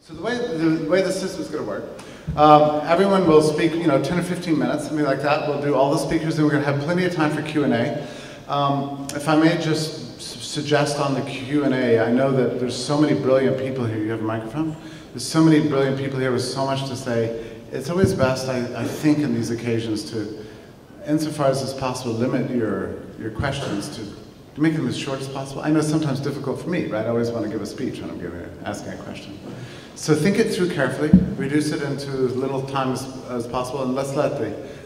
So the way the system is going to work, everyone will speak, 10 or 15 minutes, something like that. We'll do all the speakers, and we're going to have plenty of time for Q&A. If I may just suggest on the Q&A, I know that there's so many brilliant people here. You have a microphone? There's so many brilliant people here with so much to say. It's always best, I think, in these occasions to, insofar as it's possible, limit your questions to make them as short as possible. I know it's sometimes difficult for me, right? I always want to give a speech when I'm asking a question. So think it through carefully, reduce it into as little time as possible, and let's let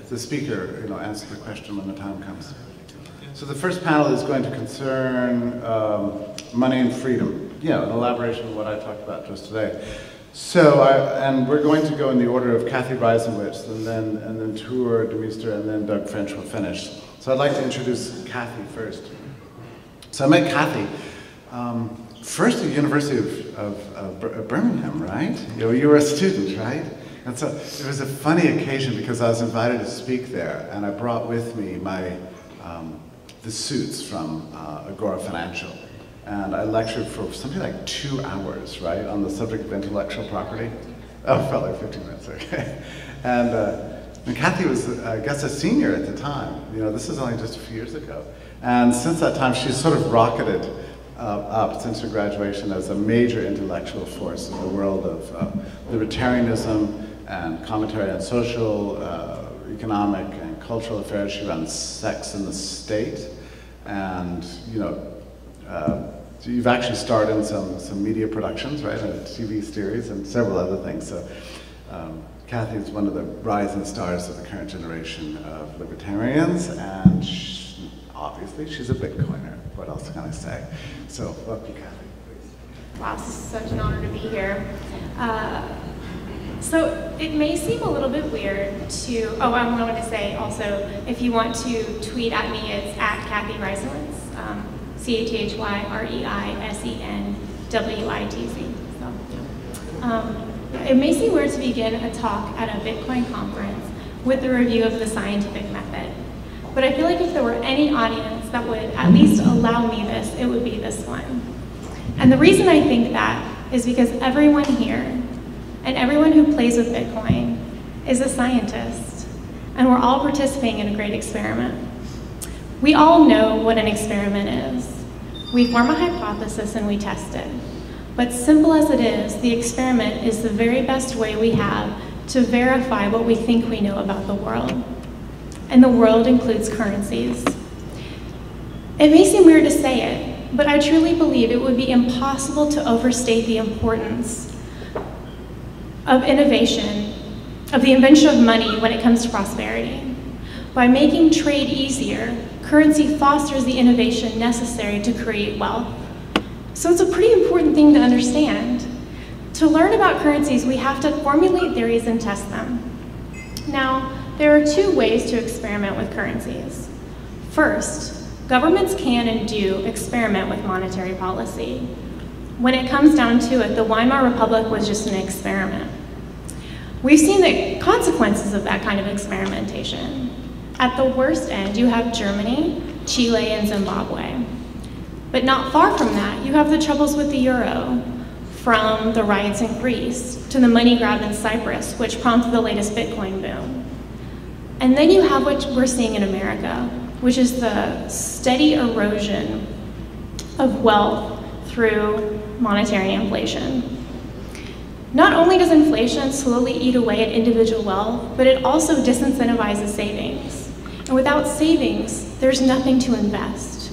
the speaker answer the question when the time comes. So the first panel is going to concern money and freedom, an elaboration of what I talked about just today. So, and we're going to go in the order of Cathy Reisenwitz, and then Tuur Demeester, and then Doug French will finish. So I'd like to introduce Cathy first. So I met Cathy first at the University of Birmingham, right? You were a student, right? And so it was a funny occasion because I was invited to speak there, and I brought with me the suits from Agora Financial. And I lectured for something like 2 hours, right, on the subject of intellectual property. Oh, it felt like 15 minutes, okay. And Cathy was, I guess, a senior at the time. This is only just a few years ago. And since that time, she's sort of rocketed up since her graduation as a major intellectual force in the world of libertarianism and commentary on social, economic, and cultural affairs. She runs Sex and the State. And, you've actually starred in some media productions, right, a TV series and several other things. So Cathy is one of the rising stars of the current generation of libertarians, and obviously she's a Bitcoiner. What else can I say? So welcome, Cathy, please. Wow, this is such an honor to be here. So it may seem a little bit weird to, I wanted to say also, if you want to tweet at me, it's at Cathy Reisenwitz. CathyReisenwitz. So, it may seem weird to begin a talk at a Bitcoin conference with a review of the scientific method. But I feel like if there were any audience that would at least allow me this, it would be this one. And the reason I think that is because everyone here and everyone who plays with Bitcoin is a scientist. And we're all participating in a great experiment. We all know what an experiment is. We form a hypothesis and we test it. But simple as it is, the experiment is the very best way we have to verify what we think we know about the world. And the world includes currencies. It may seem weird to say it, but I truly believe it would be impossible to overstate the importance of innovation, of the invention of money when it comes to prosperity. By making trade easier, currency fosters the innovation necessary to create wealth. So it's a pretty important thing to understand. To learn about currencies, we have to formulate theories and test them. Now, there are 2 ways to experiment with currencies. First, governments can and do experiment with monetary policy. When it comes down to it, the Weimar Republic was just an experiment. We've seen the consequences of that kind of experimentation. At the worst end, you have Germany, Chile, and Zimbabwe. But not far from that, you have the troubles with the euro, from the riots in Greece to the money grab in Cyprus, which prompted the latest Bitcoin boom. And then you have what we're seeing in America, which is the steady erosion of wealth through monetary inflation. Not only does inflation slowly eat away at individual wealth, but it also disincentivizes savings. And without savings, there's nothing to invest.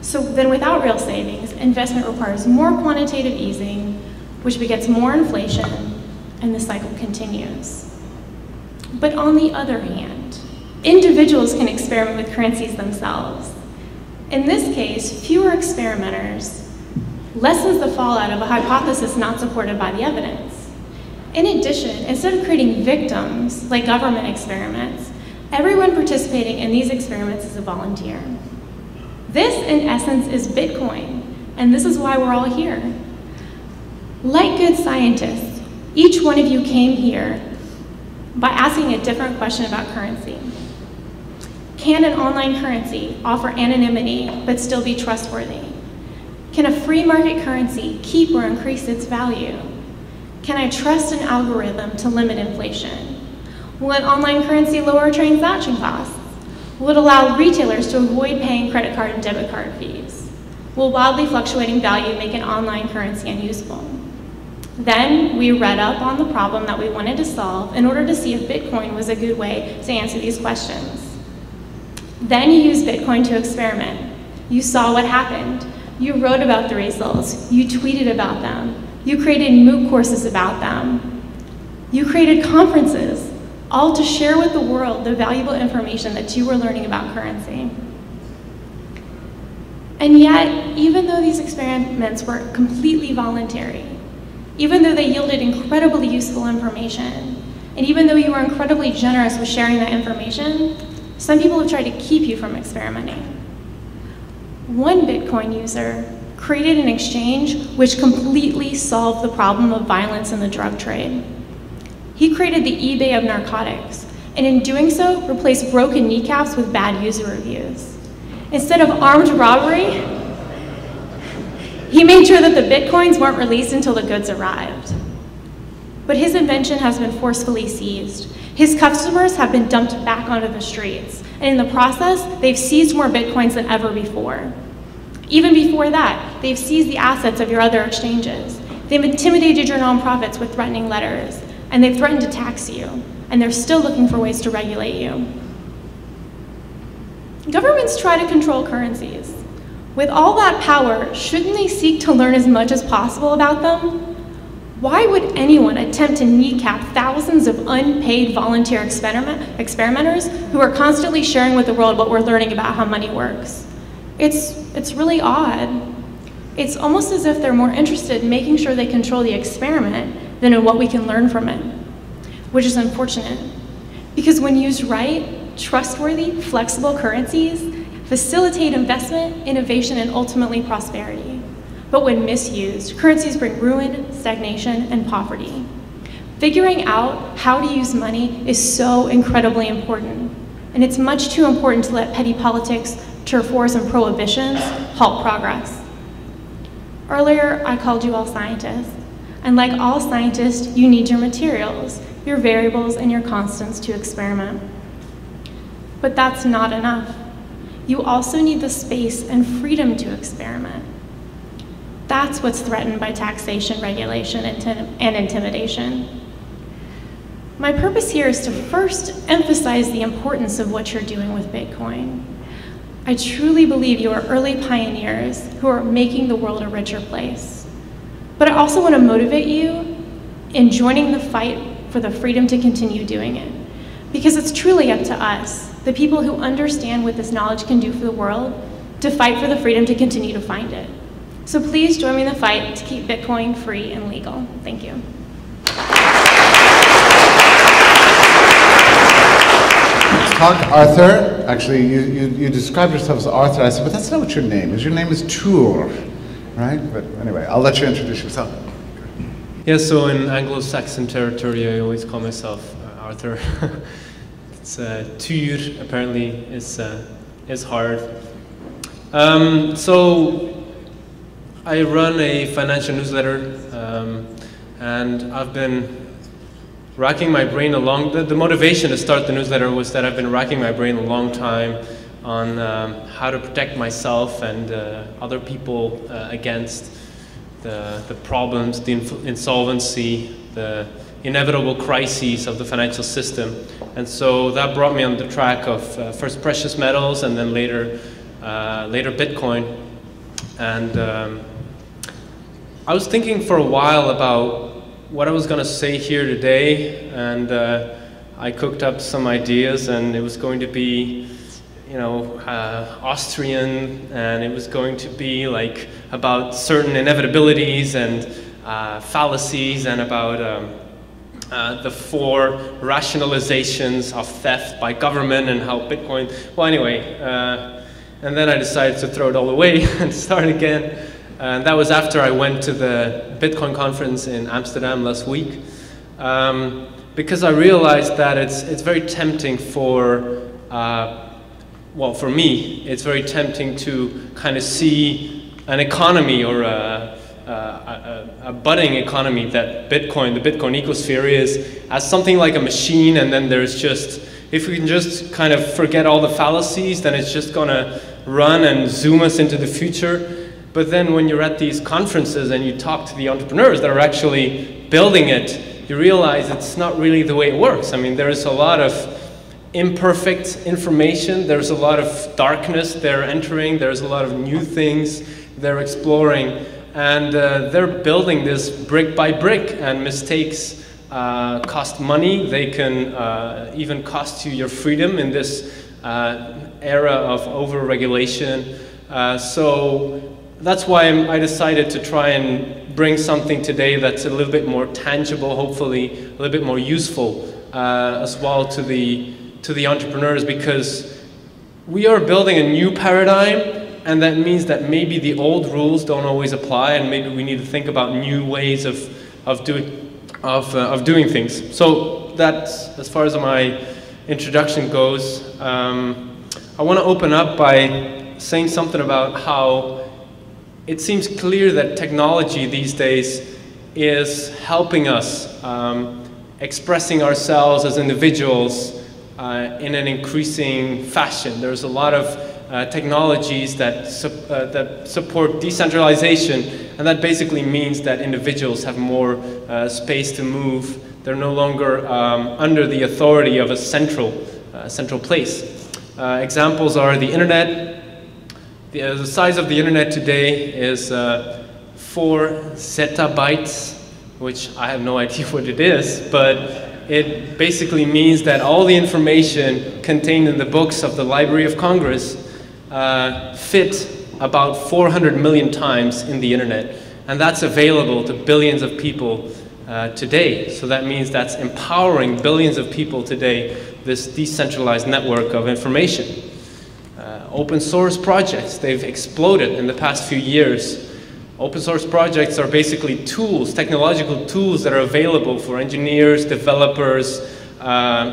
So then without real savings, investment requires more quantitative easing, which begets more inflation, and the cycle continues. But on the other hand, individuals can experiment with currencies themselves. In this case, fewer experimenters lessens the fallout of a hypothesis not supported by the evidence. In addition, instead of creating victims like government experiments, everyone participating in these experiments is a volunteer. This, in essence, is Bitcoin, and this is why we're all here. Like good scientists, each one of you came here by asking a different question about currency. Can an online currency offer anonymity but still be trustworthy? Can a free market currency keep or increase its value? Can I trust an algorithm to limit inflation? Will an online currency lower transaction costs? Will it allow retailers to avoid paying credit card and debit card fees? Will wildly fluctuating value make an online currency unusable? Then we read up on the problem that we wanted to solve in order to see if Bitcoin was a good way to answer these questions. Then you used Bitcoin to experiment. You saw what happened. You wrote about the results. You tweeted about them. You created MOOC courses about them. You created conferences, all to share with the world the valuable information that you were learning about currency. And yet, even though these experiments were completely voluntary, even though they yielded incredibly useful information, and even though you were incredibly generous with sharing that information, some people have tried to keep you from experimenting. One Bitcoin user created an exchange which completely solved the problem of violence in the drug trade. He created the eBay of narcotics, and in doing so, replaced broken kneecaps with bad user reviews. Instead of armed robbery, he made sure that the Bitcoins weren't released until the goods arrived. But his invention has been forcefully seized. His customers have been dumped back onto the streets, and in the process, they've seized more Bitcoins than ever before. Even before that, they've seized the assets of your other exchanges. They've intimidated your nonprofits with threatening letters, and they've threatened to tax you, and they're still looking for ways to regulate you. Governments try to control currencies. With all that power, shouldn't they seek to learn as much as possible about them? Why would anyone attempt to kneecap thousands of unpaid volunteer experimenters who are constantly sharing with the world what we're learning about how money works? It's really odd. It's almost as if they're more interested in making sure they control the experiment than in what we can learn from it, which is unfortunate. Because when used right, trustworthy, flexible currencies facilitate investment, innovation, and ultimately prosperity. But when misused, currencies bring ruin, stagnation, and poverty. Figuring out how to use money is so incredibly important, and it's much too important to let petty politics, turf wars, and prohibitions halt progress. Earlier, I called you all scientists, and like all scientists, you need your materials, your variables, and your constants to experiment. But that's not enough. You also need the space and freedom to experiment. That's what's threatened by taxation, regulation, and intimidation. My purpose here is to first emphasize the importance of what you're doing with Bitcoin. I truly believe you are early pioneers who are making the world a richer place. But I also want to motivate you in joining the fight for the freedom to continue doing it. Because it's truly up to us, the people who understand what this knowledge can do for the world, to fight for the freedom to continue to find it. So please join me in the fight to keep Bitcoin free and legal. Thank you. Talk, Arthur. Actually, you described yourself as Arthur. I said, but that's not what your name is. Your name is Tuur, right? But anyway, I'll let you introduce yourself. Yeah, so in Anglo-Saxon territory, I always call myself Arthur. It's Tuur apparently is hard. So I run a financial newsletter, and I've been racking my brain along. The motivation to start the newsletter was that I've been racking my brain a long time on how to protect myself and other people against the problems, the insolvency, the inevitable crises of the financial system. And so that brought me on the track of first precious metals and then later Bitcoin. And I was thinking for a while about what I was going to say here today, and I cooked up some ideas, and it was going to be, you know, Austrian, and it was going to be like about certain inevitabilities and fallacies, and about the 4 rationalizations of theft by government and how Bitcoin, well anyway, and then I decided to throw it all away and start again. And that was after I went to the Bitcoin conference in Amsterdam last week, because I realized that it's very tempting for, well, for me, it's very tempting to kind of see an economy or a budding economy that Bitcoin, the Bitcoin ecosphere is, as something like a machine, and then there's just, if we can just kind of forget all the fallacies, then it's just gonna run and zoom us into the future. But then when you're at these conferences and you talk to the entrepreneurs that are actually building it, you realize it's not really the way it works. I mean, there's a lot of imperfect information, there's a lot of darkness they're entering, there's a lot of new things they're exploring, and they're building this brick by brick, and mistakes cost money. They can even cost you your freedom in this era of over-regulation. So that's why I decided to try and bring something today that's a little bit more tangible, hopefully a little bit more useful as well to the entrepreneurs, because we are building a new paradigm, and that means that maybe the old rules don't always apply, and maybe we need to think about new ways of doing things. So that's as far as my introduction goes. I want to open up by saying something about how it seems clear that technology these days is helping us expressing ourselves as individuals in an increasing fashion. There's a lot of technologies that support decentralization, and that basically means that individuals have more space to move. They're no longer under the authority of a central place. Examples are the internet. The size of the internet today is 4 zettabytes, which I have no idea what it is, but it basically means that all the information contained in the books of the Library of Congress fit about 400 million times in the internet, and that's available to billions of people today. So that means that's empowering billions of people today, this decentralized network of information. Open source projects, they've exploded in the past few years. Open source projects are basically tools, technological tools that are available for engineers, developers,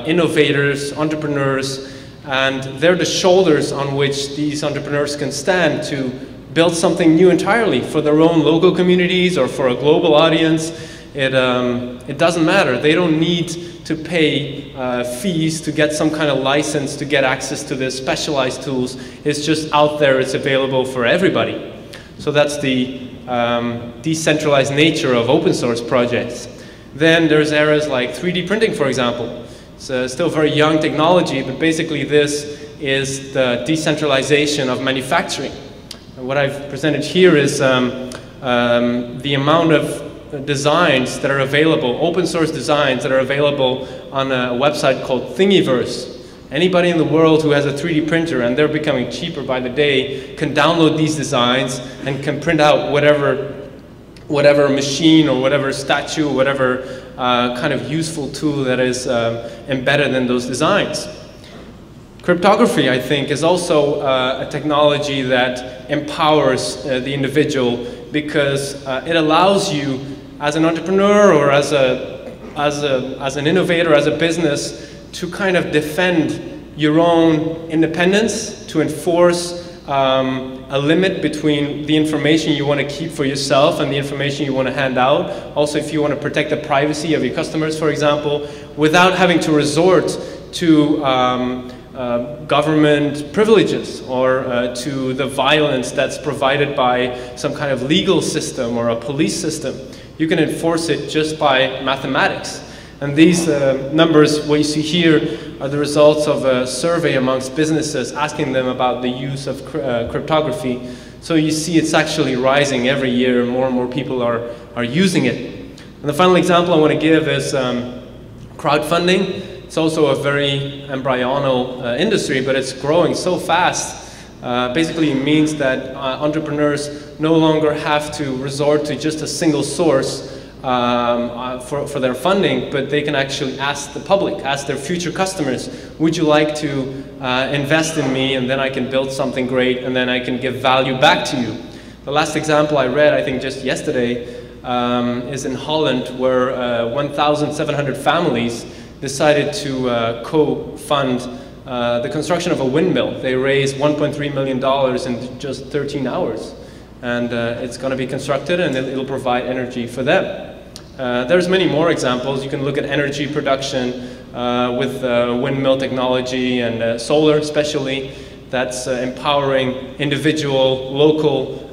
innovators, entrepreneurs, and they're the shoulders on which these entrepreneurs can stand to build something new entirely for their own local communities or for a global audience. It doesn't matter. They don't need to pay fees to get some kind of license to get access to the specialized tools. It's just out there, it's available for everybody. So that's the decentralized nature of open source projects. Then there's areas like 3D printing, for example. It's still very young technology, but basically this is the decentralization of manufacturing. And what I've presented here is the amount of designs that are available, open source designs that are available on a website called Thingiverse. Anybody in the world who has a 3D printer, and they're becoming cheaper by the day, can download these designs and can print out whatever machine or whatever statue, whatever kind of useful tool that is embedded in those designs. Cryptography, I think, is also a technology that empowers the individual, because it allows you as an entrepreneur or as an innovator, as a business, to kind of defend your own independence, to enforce a limit between the information you want to keep for yourself and the information you want to hand out. Also, if you want to protect the privacy of your customers, for example, without having to resort to government privileges or to the violence that's provided by some kind of legal system or a police system. You can enforce it just by mathematics. And these numbers, what you see here, are the results of a survey amongst businesses asking them about the use of cryptography. So you see it's actually rising every year. More and more people are using it. And the final example I want to give is crowdfunding. It's also a very embryonal industry, but it's growing so fast. Basically, it means that entrepreneurs no longer have to resort to just a single source for their funding, but they can actually ask the public, ask their future customers, would you like to invest in me, and then I can build something great, and then I can give value back to you. The last example I read, I think just yesterday, is in Holland, where 1,700 families decided to co-fund the construction of a windmill. They raised $1.3 million in just 13 hours. and it's going to be constructed, and it'll provide energy for them. There's many more examples. You can look at energy production with windmill technology and solar especially, that's empowering individual, local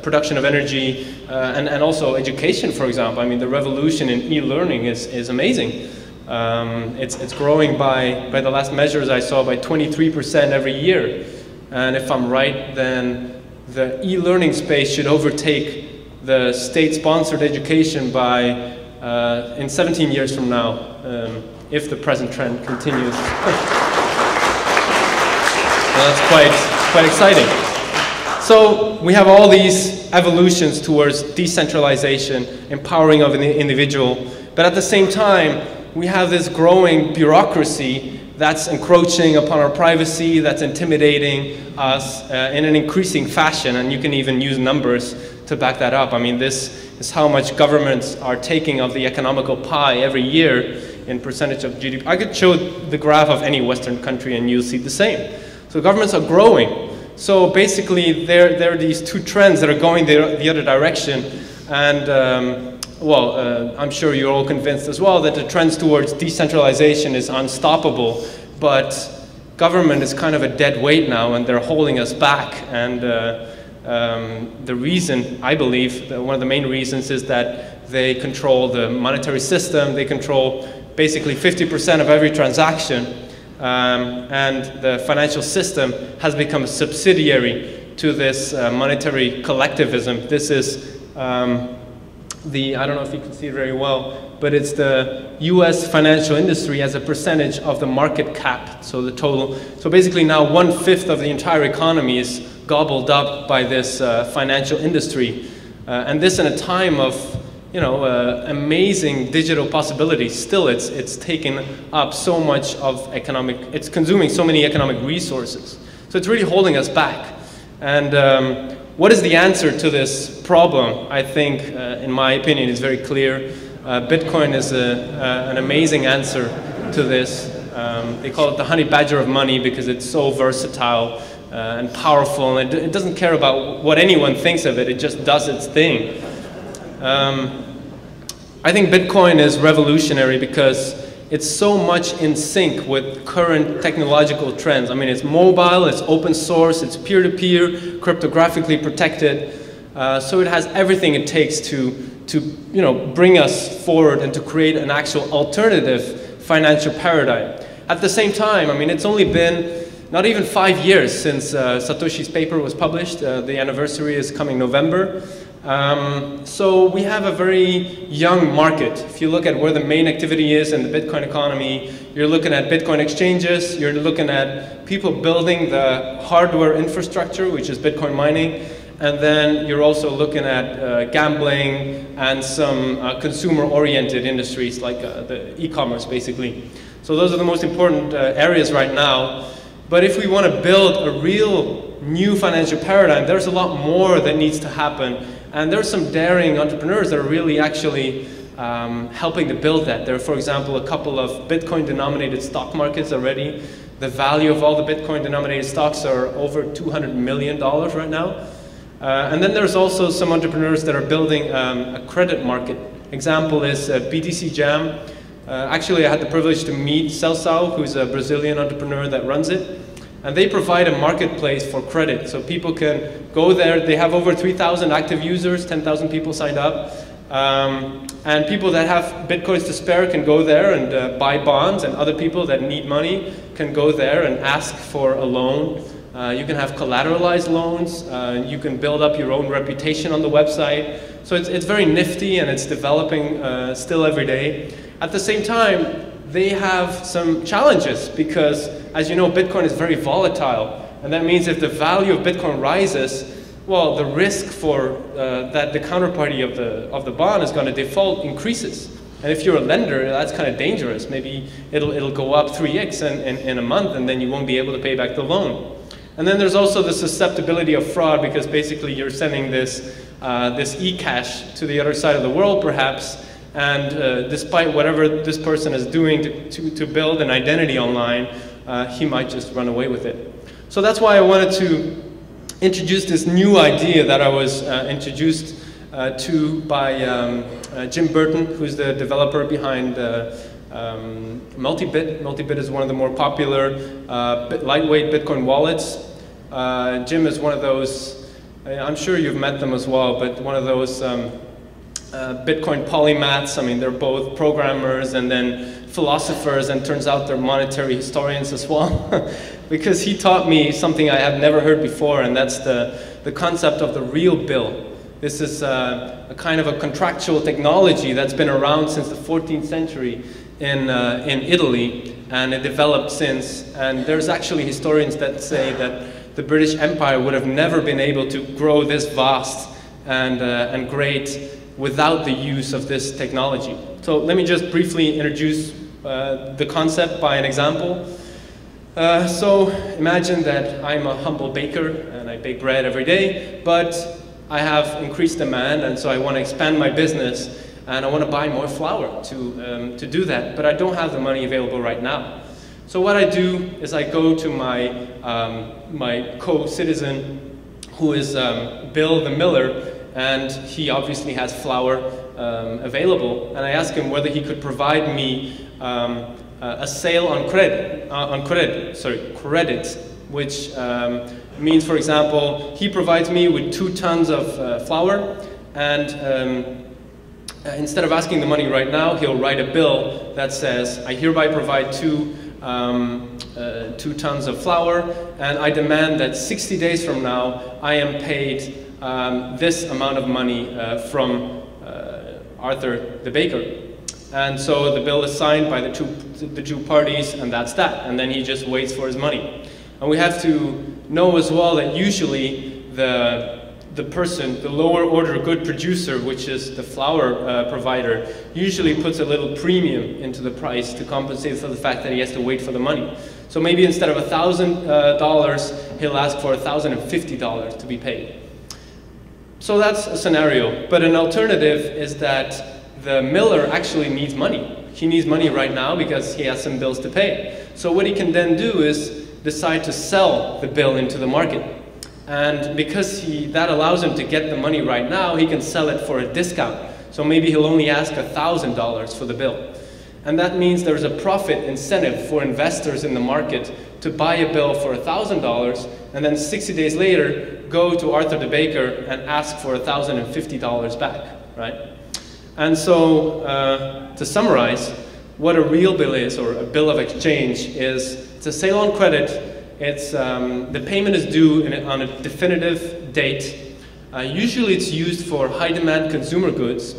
production of energy, and also education, for example. I mean, the revolution in e-learning is amazing. It's growing by the last measures I saw, by 23% every year. And if I'm right, then the e-learning space should overtake the state-sponsored education by in 17 years from now, if the present trend continues. That's quite exciting. So we have all these evolutions towards decentralization, empowering of the individual, but at the same time, we have this growing bureaucracy that's encroaching upon our privacy, that's intimidating us in an increasing fashion, and you can even use numbers to back that up. I mean, this is how much governments are taking of the economical pie every year in percentage of GDP. I could show the graph of any Western country and you'll see the same. So governments are growing. So basically, there are these two trends that are going the other direction, and I'm sure you're all convinced as well that the trends towards decentralization is unstoppable, but government is kind of a dead weight now, and they're holding us back. And the reason, I believe, one of the main reasons is that they control the monetary system, they control basically 50% of every transaction, and the financial system has become a subsidiary to this monetary collectivism. This is I don't know if you can see it very well, but it's the US financial industry as a percentage of the market cap, so the total. So basically now 1/5 of the entire economy is gobbled up by this financial industry. And this in a time of, amazing digital possibilities. Still, it's taken up so much of it's consuming so many economic resources. So it's really holding us back. And what is the answer to this problem? I think, in my opinion, is very clear. Bitcoin is an amazing answer to this. They call it the honey badger of money because it's so versatile and powerful, and it doesn't care about what anyone thinks of it, it just does its thing. I think Bitcoin is revolutionary because it's so much in sync with current technological trends. I mean, it's mobile, it's open source, it's peer-to-peer, cryptographically protected. So it has everything it takes to bring us forward and to create an actual alternative financial paradigm. At the same time, I mean, it's only been not even 5 years since Satoshi's paper was published. The anniversary is coming November. So we have a very young market. If you look at where the main activity is in the Bitcoin economy, you're looking at Bitcoin exchanges, you're looking at people building the hardware infrastructure, which is Bitcoin mining, and then you're also looking at gambling and some consumer-oriented industries like the e-commerce, basically. So those are the most important areas right now. But if we want to build a real new financial paradigm, there's a lot more that needs to happen. And there's some daring entrepreneurs that are really actually helping to build that. There are, for example, a couple of Bitcoin-denominated stock markets already. The value of all the Bitcoin-denominated stocks are over $200 million right now. And then there's also some entrepreneurs that are building a credit market. Example is BTC Jam. Actually, I had the privilege to meet Celso, who's a Brazilian entrepreneur that runs it. And they provide a marketplace for credit. So people can go there. They have over 3,000 active users, 10,000 people signed up. And people that have Bitcoins to spare can go there and buy bonds, and other people that need money can go there and ask for a loan. You can have collateralized loans. You can build up your own reputation on the website. So it's very nifty, and it's developing still every day. At the same time, they have some challenges because, as you know, Bitcoin is very volatile. And that means if the value of Bitcoin rises, well, the risk for that the counterparty of the bond is going to default increases. And if you're a lender, that's kind of dangerous. Maybe it'll go up 3x in a month, and then you won't be able to pay back the loan. And then there's also the susceptibility of fraud, because basically you're sending this e-cash to the other side of the world, perhaps, and despite whatever this person is doing to build an identity online, he might just run away with it. So that's why I wanted to introduced this new idea that I was introduced to by Jim Burton, who's the developer behind Multibit. Multibit is one of the more popular lightweight Bitcoin wallets. Jim is one of those, I'm sure you've met them as well, but one of those Bitcoin polymaths. I mean, they're both programmers and then philosophers, and turns out they're monetary historians as well. Because he taught me something I had never heard before, and that's the concept of the real bill. This is a kind of a contractual technology that's been around since the 14th century in Italy, and it developed since. And there's actually historians that say that the British Empire would have never been able to grow this vast and great without the use of this technology. So let me just briefly introduce the concept by an example. So imagine that I'm a humble baker and I bake bread every day, but I have increased demand, and so I want to expand my business and I want to buy more flour to do that, but I don't have the money available right now. So what I do is I go to my, my co-citizen, who is Bill the miller, and he obviously has flour available, and I ask him whether he could provide me a sale on credit, which means, for example, he provides me with 2 tons of flour, and instead of asking the money right now, he'll write a bill that says, I hereby provide 2 tons of flour, and I demand that 60 days from now, I am paid this amount of money from Arthur the baker. And so the bill is signed by the two parties, and that's that. And then he just waits for his money. And we have to know as well that usually the person, the lower order good producer, which is the flour provider, usually puts a little premium into the price to compensate for the fact that he has to wait for the money. So maybe instead of $1,000, he'll ask for $1,050 to be paid. So that's a scenario. But an alternative is that the miller actually needs money. He needs money right now because he has some bills to pay. So what he can then do is decide to sell the bill into the market. And because that allows him to get the money right now, he can sell it for a discount. So maybe he'll only ask $1,000 for the bill. And that means there's a profit incentive for investors in the market to buy a bill for $1,000 and then 60 days later go to Arthur the baker and ask for $1,050 back, right? And so, to summarize, what a real bill is, or a bill of exchange, is it's a sale on credit. It's, the payment is due on a definitive date. Usually it's used for high-demand consumer goods.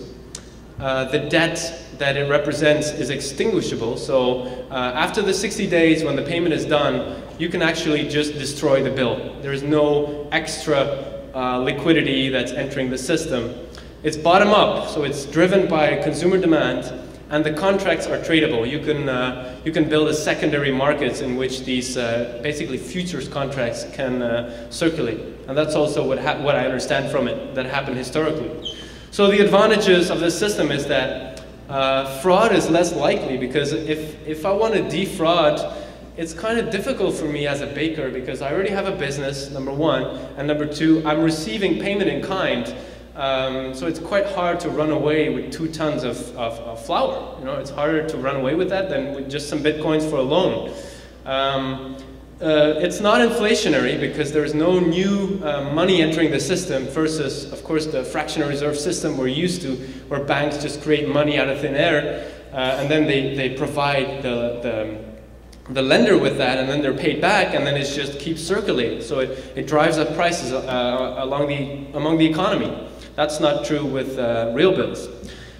The debt that it represents is extinguishable, so after the 60 days when the payment is done, you can actually just destroy the bill. There is no extra liquidity that's entering the system. It's bottom up, so it's driven by consumer demand, and the contracts are tradable. You can build a secondary markets in which these basically futures contracts can circulate, and that's also what I understand from it that happened historically. So the advantages of this system is that fraud is less likely, because if I want to defraud, it's kind of difficult for me as a baker because I already have a business, number one, and number two, I'm receiving payment in kind. So it's quite hard to run away with 2 tons of flour. You know, it's harder to run away with that than with just some bitcoins for a loan. It's not inflationary because there's no new money entering the system versus, of course, the fractional reserve system we're used to, where banks just create money out of thin air and then they provide the lender with that, and then they're paid back, and then it just keeps circulating. So it drives up prices among the economy. That's not true with real bills.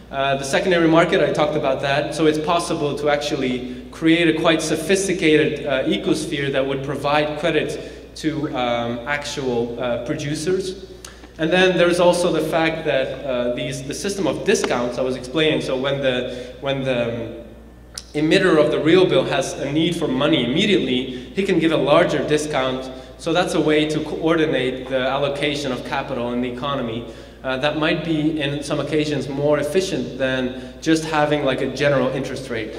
The secondary market, I talked about that. So it's possible to actually create a quite sophisticated ecosphere that would provide credit to actual producers. And then there's also the fact that the system of discounts I was explaining. So when the emitter of the real bill has a need for money immediately, he can give a larger discount. So that's a way to coordinate the allocation of capital in the economy. That might be, in some occasions, more efficient than just having like a general interest rate.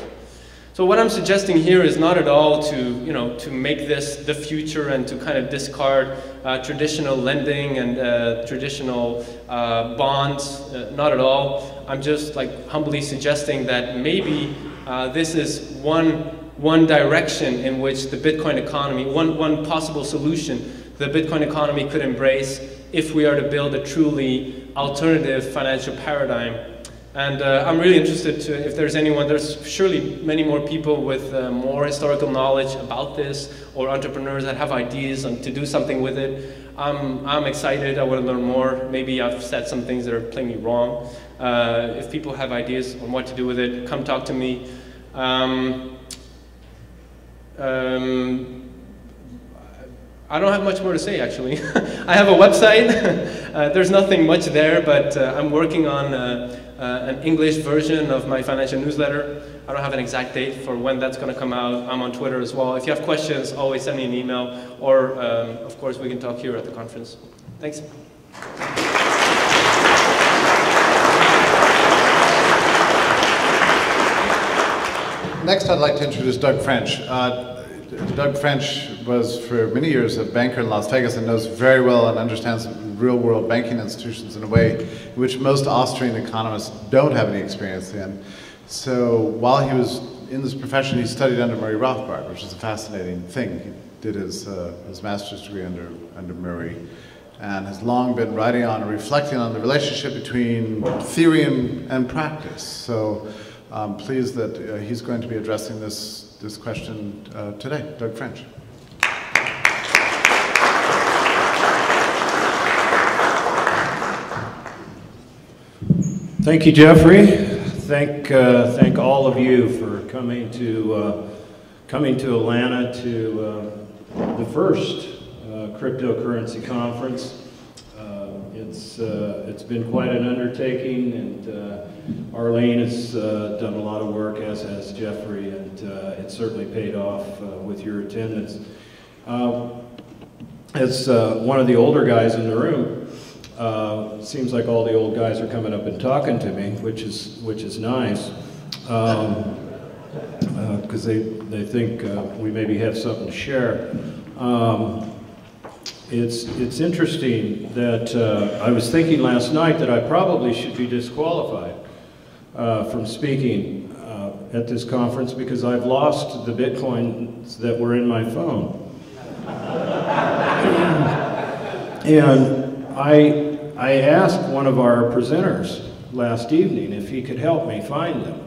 So what I'm suggesting here is not at all to make this the future and to kind of discard traditional lending and traditional bonds, not at all. I'm just like humbly suggesting that maybe this is one direction in which the Bitcoin economy, one possible solution the Bitcoin economy could embrace if we are to build a truly alternative financial paradigm. And I'm really interested to, if there's anyone, there's surely many more people with more historical knowledge about this, or entrepreneurs that have ideas to do something with it. I'm excited, I want to learn more. Maybe I've said some things that are plainly wrong. If people have ideas on what to do with it, come talk to me. I don't have much more to say, actually. I have a website. There's nothing much there, but I'm working on an English version of my financial newsletter. I don't have an exact date for when that's going to come out. I'm on Twitter as well. If you have questions, always send me an email, or of course we can talk here at the conference. Thanks. Next, I'd like to introduce Doug French. Doug French was for many years a banker in Las Vegas and knows very well and understands real-world banking institutions in a way in which most Austrian economists don't have any experience in. So while he was in this profession, he studied under Murray Rothbard, which is a fascinating thing. He did his master's degree under Murray, and has long been writing on and reflecting on the relationship between theory and practice. So I'm pleased that he's going to be addressing this question today. Doug French. Thank you, Jeffrey. Thank all of you for coming to Atlanta to the first cryptocurrency conference. It's been quite an undertaking, and Arlene has done a lot of work, as has Jeffrey, and it certainly paid off with your attendance. As one of the older guys in the room, it seems like all the old guys are coming up and talking to me, which is nice, because they think we maybe have something to share. It's interesting that I was thinking last night that I probably should be disqualified from speaking at this conference because I've lost the Bitcoins that were in my phone. And I asked one of our presenters last evening if he could help me find them.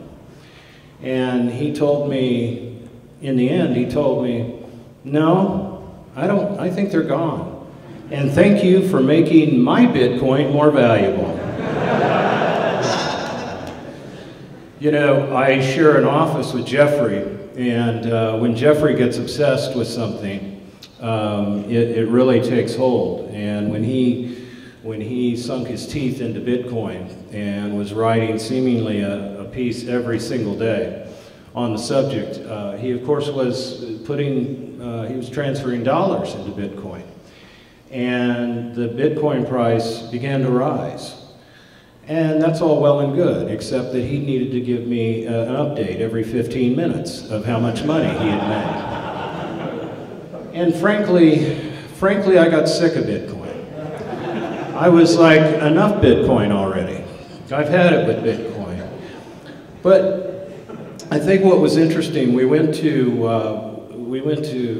And he told me, in the end, he told me, no, I think they're gone. And thank you for making my Bitcoin more valuable. You know, I share an office with Jeffrey, and when Jeffrey gets obsessed with something, it really takes hold. And when he sunk his teeth into Bitcoin and was writing seemingly a piece every single day on the subject, he of course was he was transferring dollars into Bitcoin. And the Bitcoin price began to rise. And that's all well and good, except that he needed to give me an update every 15 minutes of how much money he had made. And frankly, I got sick of Bitcoin. I was like, enough Bitcoin already. I've had it with Bitcoin. But I think what was interesting, we went to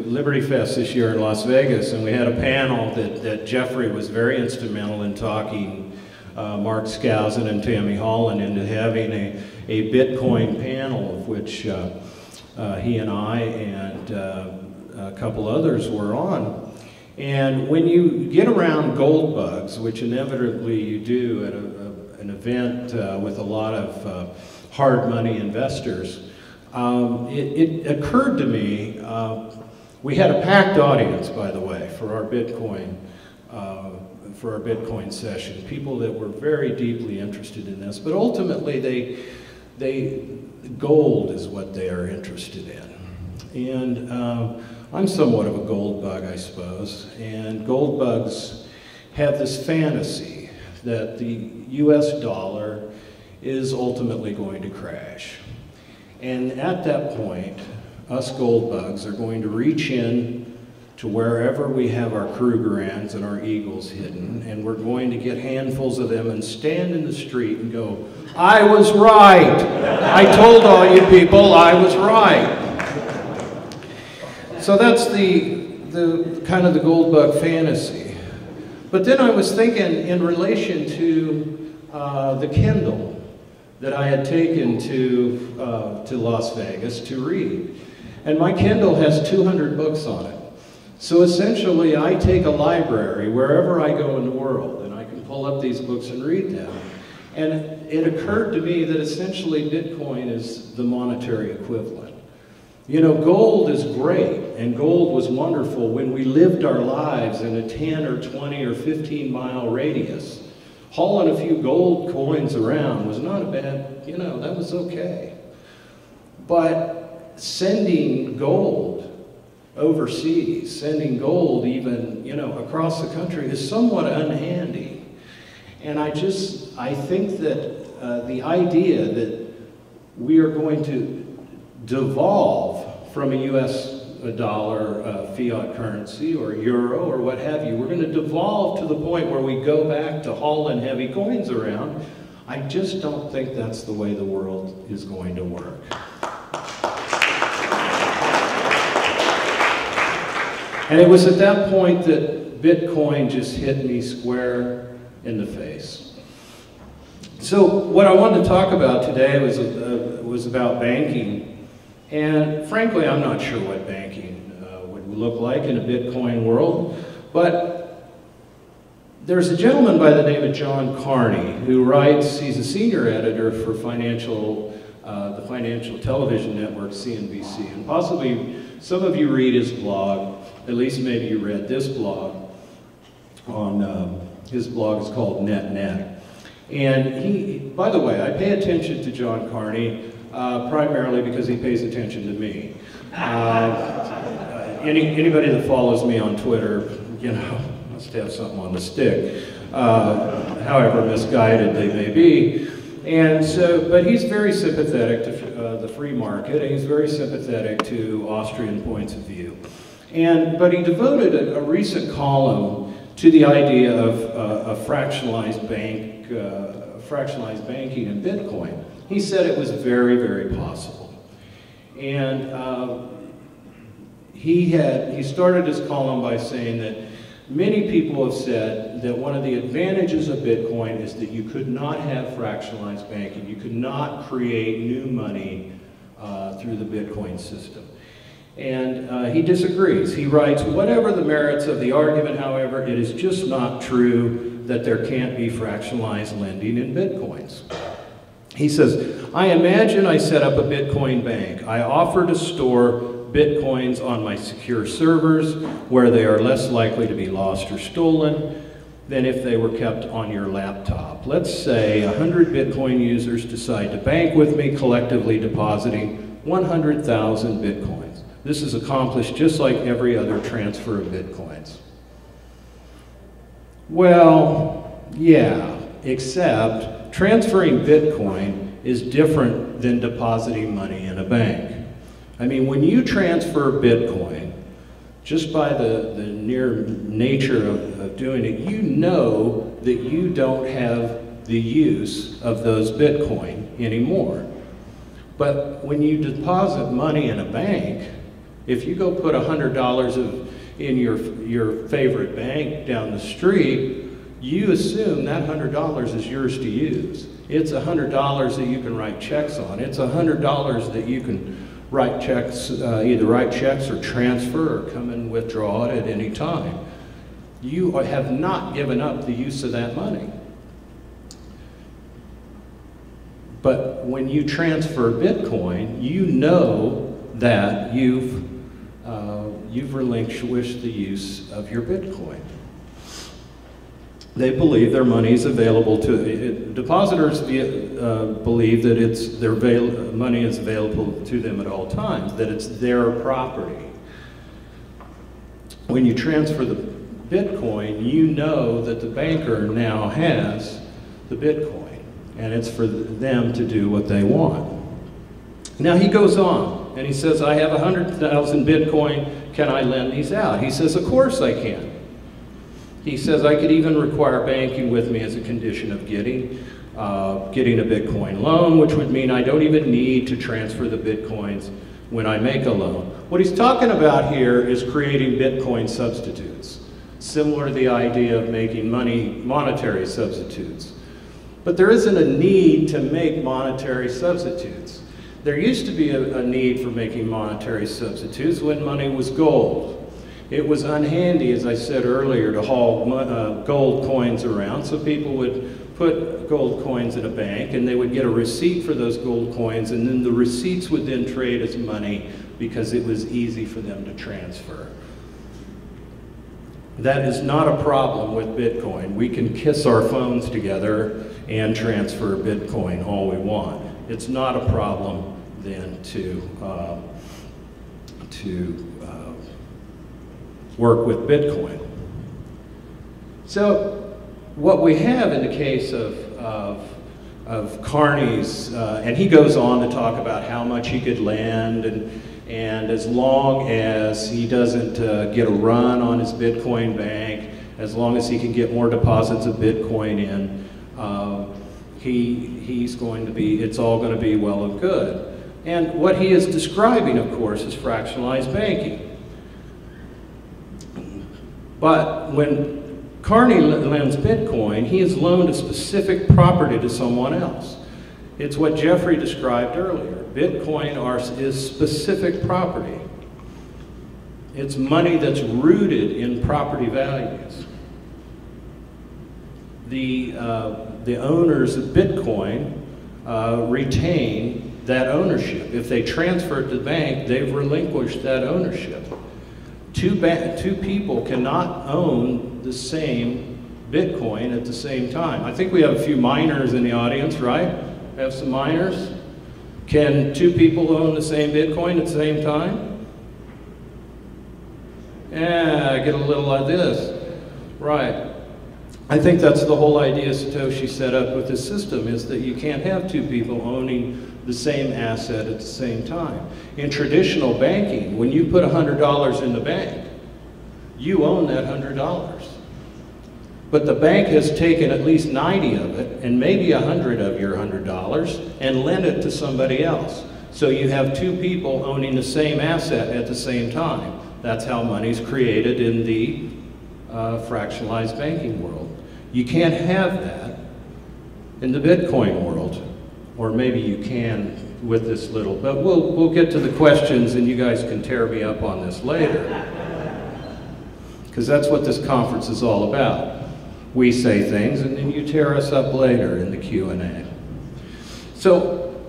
Liberty Fest this year in Las Vegas, and we had a panel that Jeffrey was very instrumental in talking Mark Skousen and Tammy Holland into having a Bitcoin panel, of which he and I and a couple others were on. And when you get around gold bugs, which inevitably you do at an event with a lot of hard money investors, it occurred to me, we had a packed audience, by the way, for our Bitcoin session, people that were very deeply interested in this, but ultimately gold is what they are interested in. And I'm somewhat of a gold bug, I suppose, and gold bugs have this fantasy that the US dollar is ultimately going to crash. And at that point, us gold bugs are going to reach in to wherever we have our Krugerrands and our eagles hidden, and we're going to get handfuls of them and stand in the street and go, I was right. I told all you people I was right. So that's the kind of the gold bug fantasy. But then I was thinking in relation to the Kindle that I had taken to Las Vegas to read. And my Kindle has 200 books on it. So essentially, I take a library wherever I go in the world, and I can pull up these books and read them. And it occurred to me that essentially Bitcoin is the monetary equivalent. You know, gold is great, and gold was wonderful when we lived our lives in a 10 or 20 or 15 mile radius. Hauling a few gold coins around was not a bad, you know, that was okay. But sending gold overseas, sending gold even, you know, across the country is somewhat unhandy. And I think that the idea that we are going to devolve from a US dollar fiat currency or euro or what have you, we're going to devolve to the point where we go back to hauling heavy coins around. I just don't think that's the way the world is going to work. And it was at that point that Bitcoin just hit me square in the face. So what I wanted to talk about today was about banking. And frankly, I'm not sure what banking would look like in a Bitcoin world. But there's a gentleman by the name of John Carney who writes, he's a senior editor for the financial television network CNBC. And possibly some of you read his blog. At least maybe you read this blog. His blog is called NetNet. And by the way, I pay attention to John Carney primarily because he pays attention to me. Anybody that follows me on Twitter, you know, must have something on the stick, however misguided they may be. And so, but he's very sympathetic to the free market, and he's very sympathetic to Austrian points of view. But he devoted a recent column to the idea of fractionalized banking in Bitcoin. He said it was very, very possible. And he started his column by saying that many people have said that one of the advantages of Bitcoin is that you could not have fractionalized banking. You could not create new money through the Bitcoin system. And he disagrees. He writes, whatever the merits of the argument, however, it is just not true that there can't be fractionalized lending in Bitcoins. He says, I imagine I set up a Bitcoin bank. I offer to store Bitcoins on my secure servers where they are less likely to be lost or stolen than if they were kept on your laptop. Let's say 100 Bitcoin users decide to bank with me, collectively depositing 100,000 Bitcoins. This is accomplished just like every other transfer of Bitcoins. Well, yeah, except transferring Bitcoin is different than depositing money in a bank. I mean, when you transfer Bitcoin, just by the mere nature of doing it, you know that you don't have the use of those Bitcoin anymore. But when you deposit money in a bank, if you go put $100 in your favorite bank down the street, you assume that $100 is yours to use. It's $100 that you can write checks on. It's $100 that you can write checks, either write checks or transfer or come and withdraw it at any time. You have not given up the use of that money. But when you transfer Bitcoin, you know that you've relinquished the use of your Bitcoin. They believe their money is available to depositors. Believe that their money is available to them at all times. That it's their property. When you transfer the Bitcoin, you know that the banker now has the Bitcoin, and it's for them to do what they want. Now he goes on and he says, I have 100,000 Bitcoin, can I lend these out? He says, of course I can. He says, I could even require banking with me as a condition of getting a Bitcoin loan, which would mean I don't even need to transfer the Bitcoins when I make a loan. What he's talking about here is creating Bitcoin substitutes, similar to the idea of making monetary substitutes. But there isn't a need to make monetary substitutes. There used to be a need for making monetary substitutes when money was gold. It was unhandy, as I said earlier, to haul gold coins around, so people would put gold coins in a bank and they would get a receipt for those gold coins, and then the receipts would then trade as money because it was easy for them to transfer. That is not a problem with Bitcoin. We can kiss our phones together and transfer Bitcoin all we want. It's not a problem then to work with Bitcoin. So what we have in the case of Carney's, and he goes on to talk about how much he could lend, and as long as he doesn't get a run on his Bitcoin bank, as long as he can get more deposits of Bitcoin in, he's going to be, it's all going to be well and good. And what he is describing, of course, is fractionalized banking. But when Carney lends Bitcoin, he has loaned a specific property to someone else. It's what Jeffrey described earlier. Bitcoin is specific property. It's money that's rooted in property values. The owners of Bitcoin retain that ownership. If they transfer it to the bank, they've relinquished that ownership. Two people cannot own the same Bitcoin at the same time. I think we have a few miners in the audience, right? We have some miners. Can two people own the same Bitcoin at the same time? Yeah, I get a little like this. Right. I think that's the whole idea Satoshi set up with this system, is that you can't have two people owning the same asset at the same time. In traditional banking, when you put $100 in the bank, you own that $100. But the bank has taken at least 90 of it, and maybe 100 of your $100, and lent it to somebody else. So you have two people owning the same asset at the same time. That's how money's created in the fractionalized banking world. You can't have that in the Bitcoin world. Or maybe you can with this little, but we'll get to the questions and you guys can tear me up on this later. Because that's what this conference is all about. We say things and then you tear us up later in the Q&A. So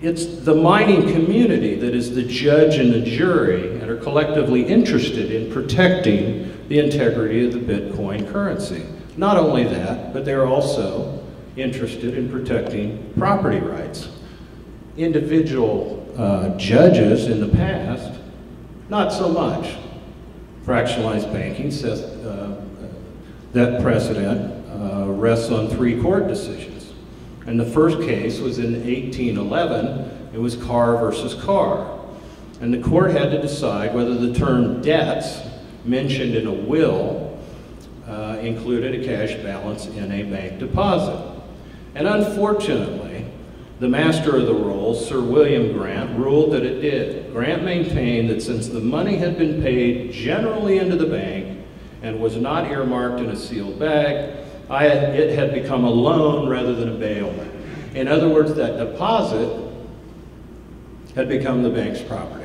it's the mining community that is the judge and the jury and are collectively interested in protecting the integrity of the Bitcoin currency. Not only that, but they're also interested in protecting property rights. Individual judges in the past, not so much. Fractionalized banking says that precedent rests on 3 court decisions. And the first case was in 1811. It was Carr versus Carr. And the court had to decide whether the term debts mentioned in a will included a cash balance in a bank deposit. And unfortunately, the master of the rolls, Sir William Grant, ruled that it did. Grant maintained that since the money had been paid generally into the bank and was not earmarked in a sealed bag, it had become a loan rather than a bailment. In other words, that deposit had become the bank's property.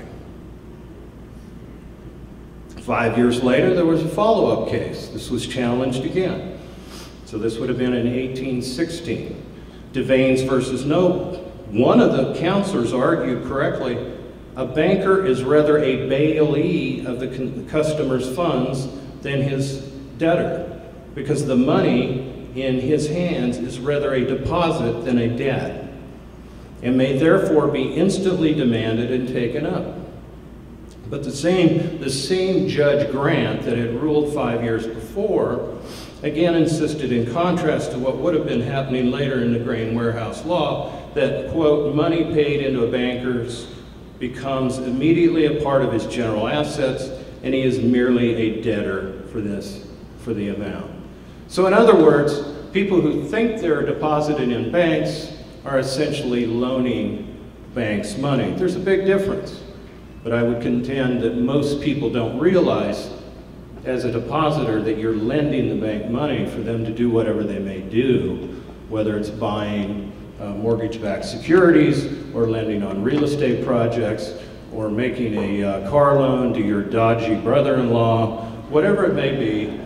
5 years later, there was a follow-up case. This was challenged again. So this would have been in 1816. Devanes versus Noble. One of the counselors argued correctly, a banker is rather a bailee of the customer's funds than his debtor, because the money in his hands is rather a deposit than a debt, and may therefore be instantly demanded and taken up. But the same Judge Grant that had ruled 5 years before again insisted, in contrast to what would have been happening later in the grain warehouse law, that, quote, money paid into a banker's becomes immediately a part of his general assets, and he is merely a debtor for the amount. So in other words, people who think they're deposited in banks are essentially loaning banks money. There's a big difference, but I would contend that most people don't realize as a depositor that you're lending the bank money for them to do whatever they may do, whether it's buying mortgage-backed securities or lending on real estate projects or making a car loan to your dodgy brother-in-law, whatever it may be,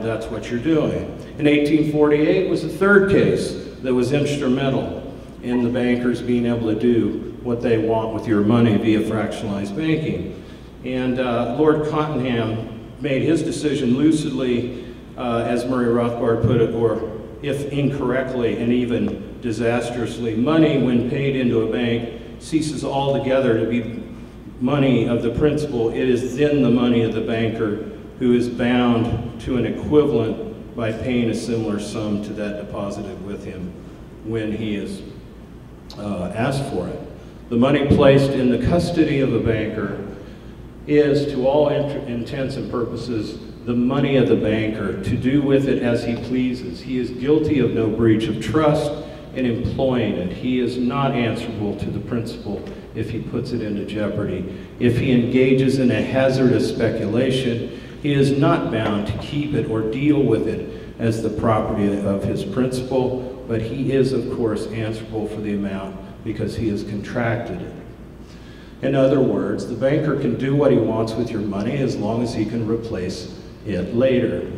that's what you're doing. In 1848 was the third case that was instrumental in the bankers being able to do what they want with your money via fractionalized banking. And Lord Cottenham made his decision lucidly, as Murray Rothbard put it, or if incorrectly and even disastrously, money when paid into a bank ceases altogether to be money of the principal. It is then the money of the banker, who is bound to an equivalent by paying a similar sum to that deposited with him when he is asked for it. The money placed in the custody of a banker is, to all intents and purposes, the money of the banker, to do with it as he pleases. He is guilty of no breach of trust in employing it. He is not answerable to the principal if he puts it into jeopardy. If he engages in a hazardous speculation, he is not bound to keep it or deal with it as the property of his principal, but he is, of course, answerable for the amount because he has contracted it. In other words, the banker can do what he wants with your money as long as he can replace it later.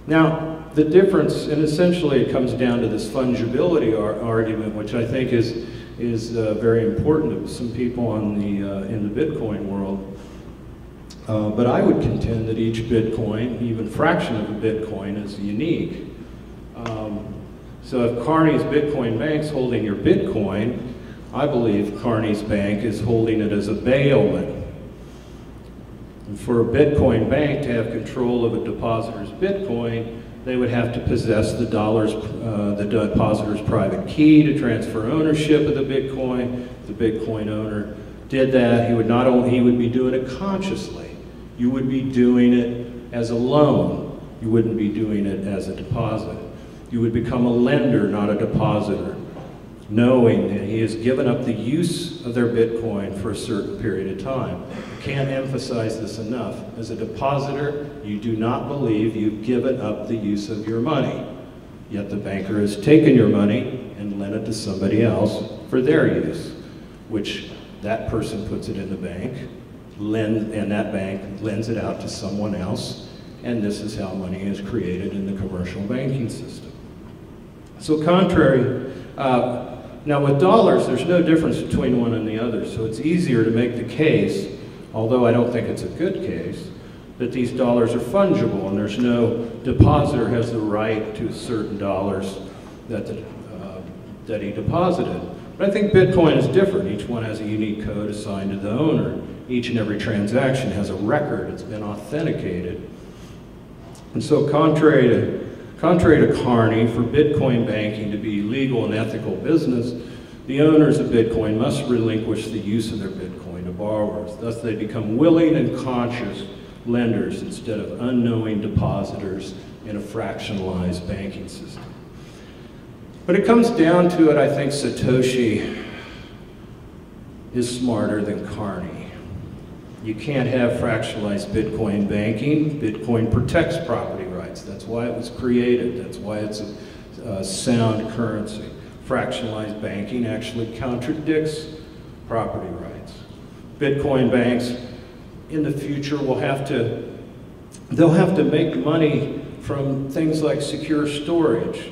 Now, the difference, and essentially it comes down to this fungibility argument, which I think is very important to some people in the Bitcoin world. But I would contend that each Bitcoin, even fraction of a Bitcoin, is unique. So if Carney's Bitcoin Bank's holding your Bitcoin, I believe Carney's Bank is holding it as a bailment. And for a Bitcoin bank to have control of a depositor's Bitcoin, they would have to possess the depositor's private key to transfer ownership of the Bitcoin. The Bitcoin owner did that. He would be doing it consciously. You would be doing it as a loan. You wouldn't be doing it as a deposit. You would become a lender, not a depositor, knowing that he has given up the use of their Bitcoin for a certain period of time. I can't emphasize this enough. As a depositor, you do not believe you've given up the use of your money. Yet the banker has taken your money and lent it to somebody else for their use, which that person puts it in the bank, and that bank lends it out to someone else, and this is how money is created in the commercial banking system. So contrary, now with dollars, there's no difference between one and the other, so it's easier to make the case, although I don't think it's a good case, that these dollars are fungible and there's no depositor has the right to certain dollars that he deposited. But I think Bitcoin is different. Each one has a unique code assigned to the owner. Each and every transaction has a record. It's been authenticated. And so contrary to Carney, for Bitcoin banking to be legal and ethical business, the owners of Bitcoin must relinquish the use of their Bitcoin to borrowers. Thus they become willing and conscious lenders instead of unknowing depositors in a fractionalized banking system. When it comes down to it, I think Satoshi is smarter than Carney. You can't have fractionalized Bitcoin banking. Bitcoin protects property rights. That's why it was created. That's why it's a sound currency. Fractionalized banking actually contradicts property rights. Bitcoin banks in the future will they'll have to make money from things like secure storage,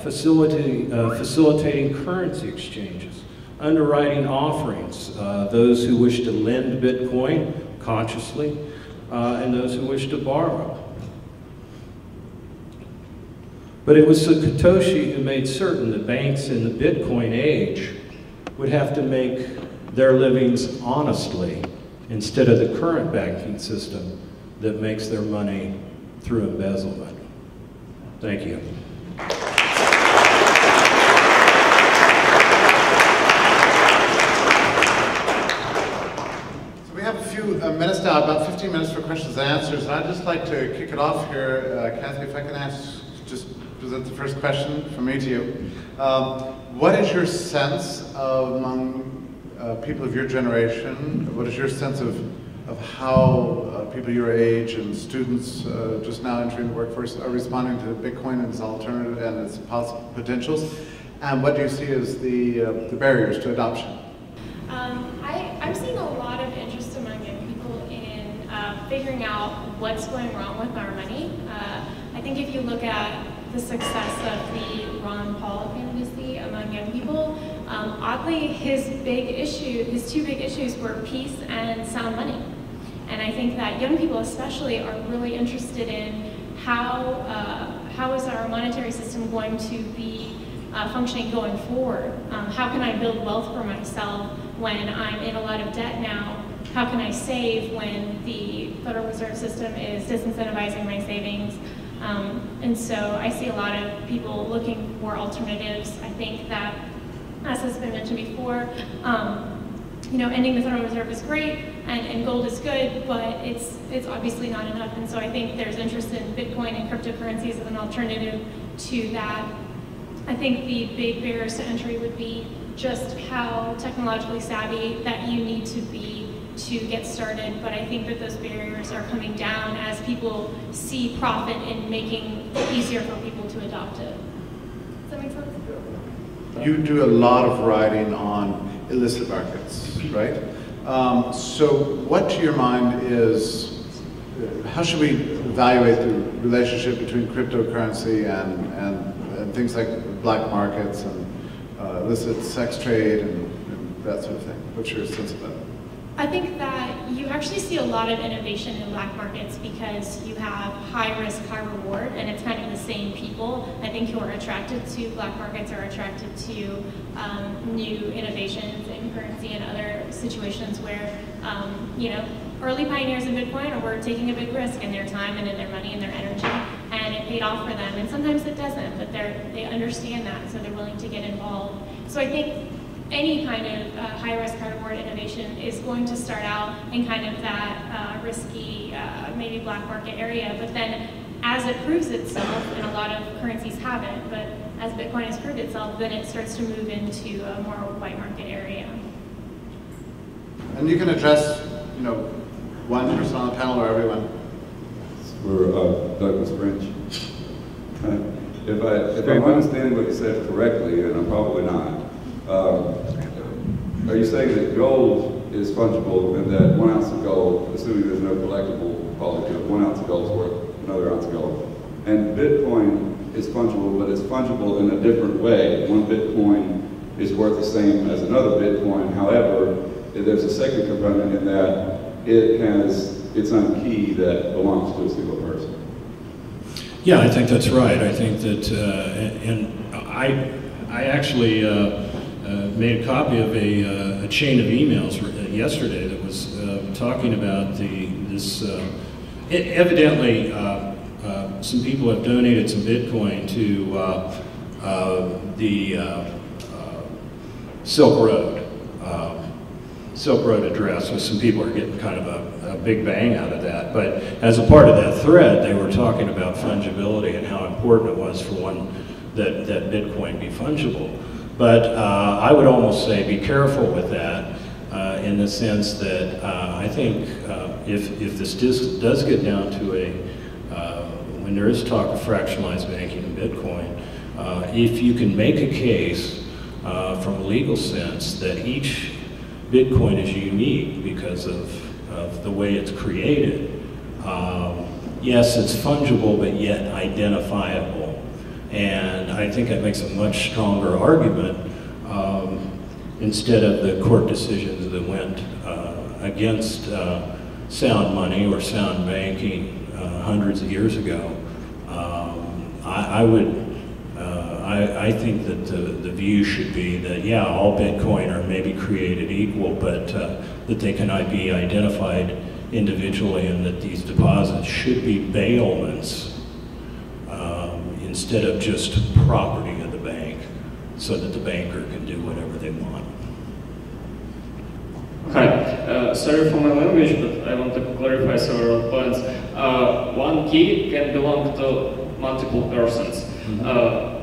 facilitating currency exchanges, underwriting offerings, those who wish to lend Bitcoin consciously, and those who wish to borrow. But it was Satoshi who made certain that banks in the Bitcoin age would have to make their livings honestly instead of the current banking system that makes their money through embezzlement. Thank you. just about 15 minutes for questions and answers. I'd just like to kick it off here. Cathy, if I can just present the first question from me to you. What is your sense among people of your generation? What is your sense of how people your age and students just now entering the workforce are responding to Bitcoin and its alternative and its possible potentials? And what do you see as the barriers to adoption? I'm seeing a lot of interest among young people in figuring out what's going wrong with our money. I think if you look at the success of the Ron Paul candidacy among young people, oddly, his two big issues were peace and sound money. And I think that young people especially are really interested in how is our monetary system going to be functioning going forward? How can I build wealth for myself when I'm in a lot of debt now? How can I save when the Federal Reserve System is disincentivizing my savings? And so I see a lot of people looking for alternatives. I think that, as has been mentioned before, ending the Federal Reserve is great and gold is good, but it's obviously not enough. And so I think there's interest in Bitcoin and cryptocurrencies as an alternative to that. I think the big barriers to entry would be just how technologically savvy that you need to be to get started, but I think that those barriers are coming down as people see profit in making it easier for people to adopt it. Does that make sense? You do a lot of writing on illicit markets, right? So what to your mind is, how should we evaluate the relationship between cryptocurrency and things like black markets and illicit sex trade and that sort of thing? What's your sense of that? I think that you actually see a lot of innovation in black markets because you have high risk, high reward, and it's kind of the same people, I think, who are attracted to black markets are attracted to new innovations in currency and other situations where, early pioneers in Bitcoin were taking a big risk in their time and in their money and their energy, and it paid off for them. And sometimes it doesn't, but they understand that, so they're willing to get involved. So I think any kind of high-risk, high-reward innovation is going to start out in kind of that risky, maybe black market area, but then as it proves itself, and a lot of currencies haven't, but as Bitcoin has proved itself, then it starts to move into a more white market area. And you can address, one person on the panel or everyone. For Douglas French. If I'm understanding what you said correctly, and I'm probably not, are you saying that gold is fungible and that 1 ounce of gold, assuming there's no collectible quality, 1 ounce of gold is worth another ounce of gold? And Bitcoin is fungible, but it's fungible in a different way. One Bitcoin is worth the same as another Bitcoin. However, there's a second component in that it has its own key that belongs to a single person. Yeah, I think that's right. I think that, and I actually made a copy of a chain of emails yesterday that was talking about this. Evidently, some people have donated some Bitcoin to the Silk Road address, so some people are getting kind of a big bang out of that. But as a part of that thread, they were talking about fungibility and how important it was for one that Bitcoin be fungible. But I would almost say be careful with that in the sense that I think if this does get down to when there is talk of fractionalized banking in Bitcoin, if you can make a case from a legal sense that each Bitcoin is unique because of the way it's created, yes, it's fungible, but yet identifiable. And I think that makes a much stronger argument instead of the court decisions that went against sound money or sound banking hundreds of years ago. I think that the view should be that, yeah, all Bitcoin are maybe created equal, but that they cannot be identified individually, and that these deposits should be bailments instead of just property of the bank, so that the banker can do whatever they want. Hi, Sorry for my language, but I want to clarify several points. One key can belong to multiple persons.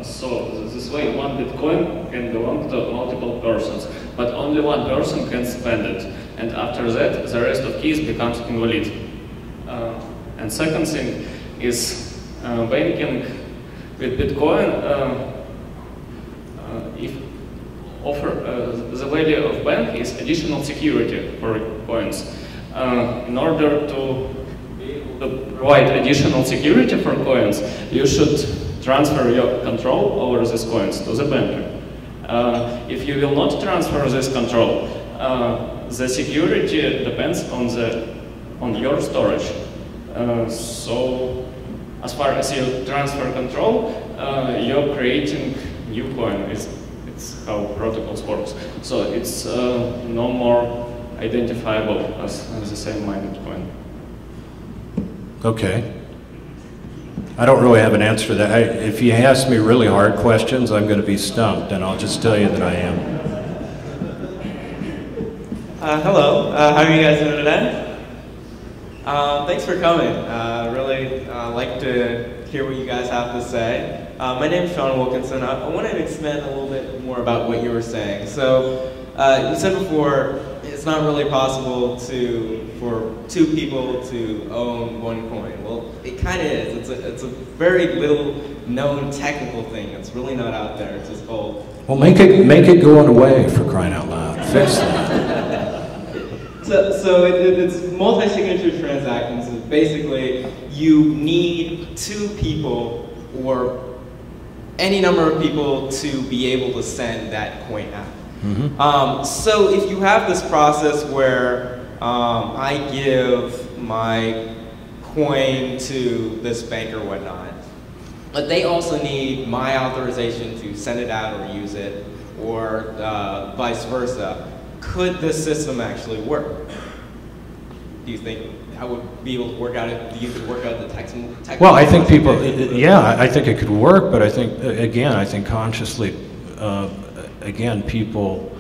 So this way, one Bitcoin can belong to multiple persons, but only one person can spend it. And after that, the rest of keys becomes invalid. And second thing is banking with Bitcoin. If offer the value of bank is additional security for coins. In order to provide additional security for coins, you should transfer your control over these coins to the banker. If you will not transfer this control, the security depends on your storage. So, as far as you transfer control, you're creating new coin. It's how protocols works. So it's no more identifiable as the same minded coin. Okay. I don't really have an answer to that. If you ask me really hard questions, I'm going to be stumped, and I'll just tell you that I am. Hello. How are you guys doing today? Thanks for coming. Really like to hear what you guys have to say. My name is Sean Wilkinson. I wanted to expand a little bit more about what you were saying. So you said before it's not really possible for two people to own one coin. Well, it kind of is. It's a very little known technical thing. It's really not out there. It's just called. Well, make it go away, for crying out loud. Fix that. So it's multi-signature transactions. Basically, you need two people or any number of people to be able to send that coin out. Mm-hmm. So if you have this process where I give my coin to this bank or whatnot, but they also need my authorization to send it out or use it, or vice versa, could this system actually work? Do you think I would be able to work out it? Do you could work out the technical? Well, I think people, yeah, I think it could work, but I think, again, consciously, again, people,